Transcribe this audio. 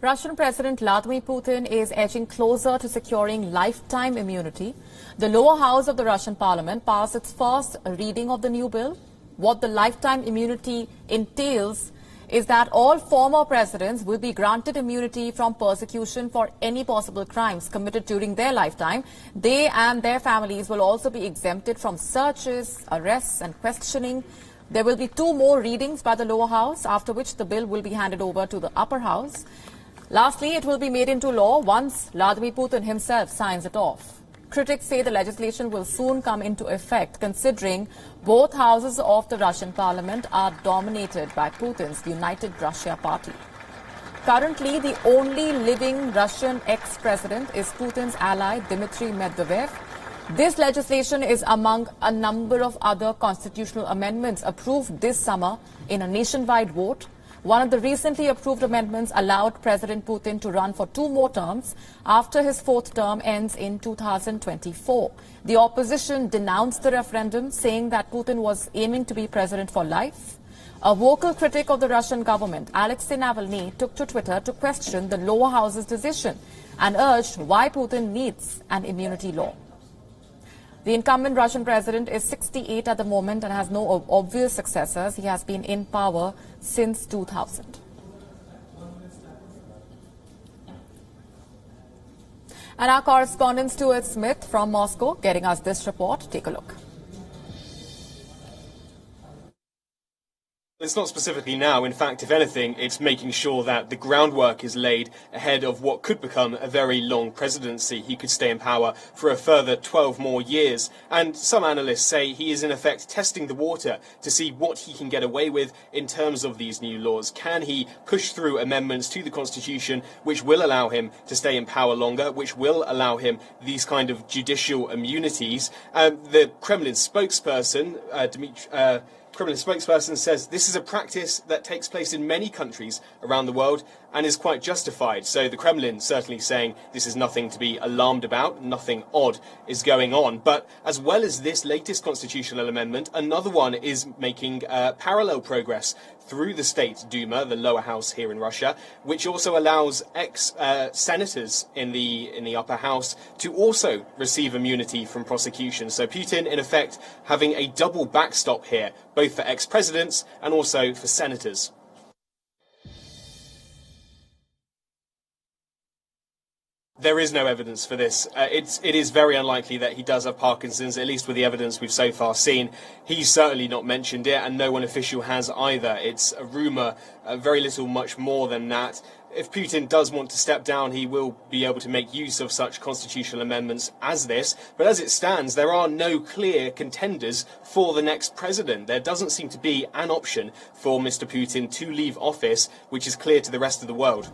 Russian President Vladimir Putin is edging closer to securing lifetime immunity. The lower house of the Russian parliament passed its first reading of the new bill. What the lifetime immunity entails is that all former presidents will be granted immunity from persecution for any possible crimes committed during their lifetime. They and their families will also be exempted from searches, arrests and questioning. There will be 2 more readings by the lower house, after which the bill will be handed over to the upper house. Lastly, it will be made into law once Vladimir Putin himself signs it off. Critics say the legislation will soon come into effect, considering both houses of the Russian parliament are dominated by Putin's United Russia party. Currently, the only living Russian ex-president is Putin's ally Dmitry Medvedev. This legislation is among a number of other constitutional amendments approved this summer in a nationwide vote. One of the recently approved amendments allowed President Putin to run for 2 more terms after his 4th term ends in 2024. The opposition denounced the referendum, saying that Putin was aiming to be president for life. A vocal critic of the Russian government, Alexei Navalny, took to Twitter to question the lower house's decision and urged why Putin needs an immunity law. The incumbent Russian president is 68 at the moment and has no obvious successors. He has been in power since 2000. And our correspondent Stuart Smith from Moscow getting us this report. Take a look. It's not specifically now. In fact, if anything, it's making sure that the groundwork is laid ahead of what could become a very long presidency. He could stay in power for a further 12 more years. And some analysts say he is in effect testing the water to see what he can get away with in terms of these new laws. Can he push through amendments to the Constitution which will allow him to stay in power longer, which will allow him these kind of judicial immunities? The Kremlin spokesperson, Kremlin spokesperson says this is a practice that takes place in many countries around the world and is quite justified. So the Kremlin certainly saying this is nothing to be alarmed about, nothing odd is going on. But as well as this latest constitutional amendment, another one is making parallel progress through the State Duma, the lower house here in Russia, which also allows ex-senators in the upper house to also receive immunity from prosecution. So Putin, in effect, having a double backstop here, both for ex-presidents and also for senators. There is no evidence for this. It is very unlikely that he does have Parkinson's, at least with the evidence we've so far seen. He's certainly not mentioned it, and no one official has either. It's a rumour, very little much more than that. If Putin does want to step down, he will be able to make use of such constitutional amendments as this. But as it stands, there are no clear contenders for the next president. There doesn't seem to be an option for Mr. Putin to leave office, which is clear to the rest of the world.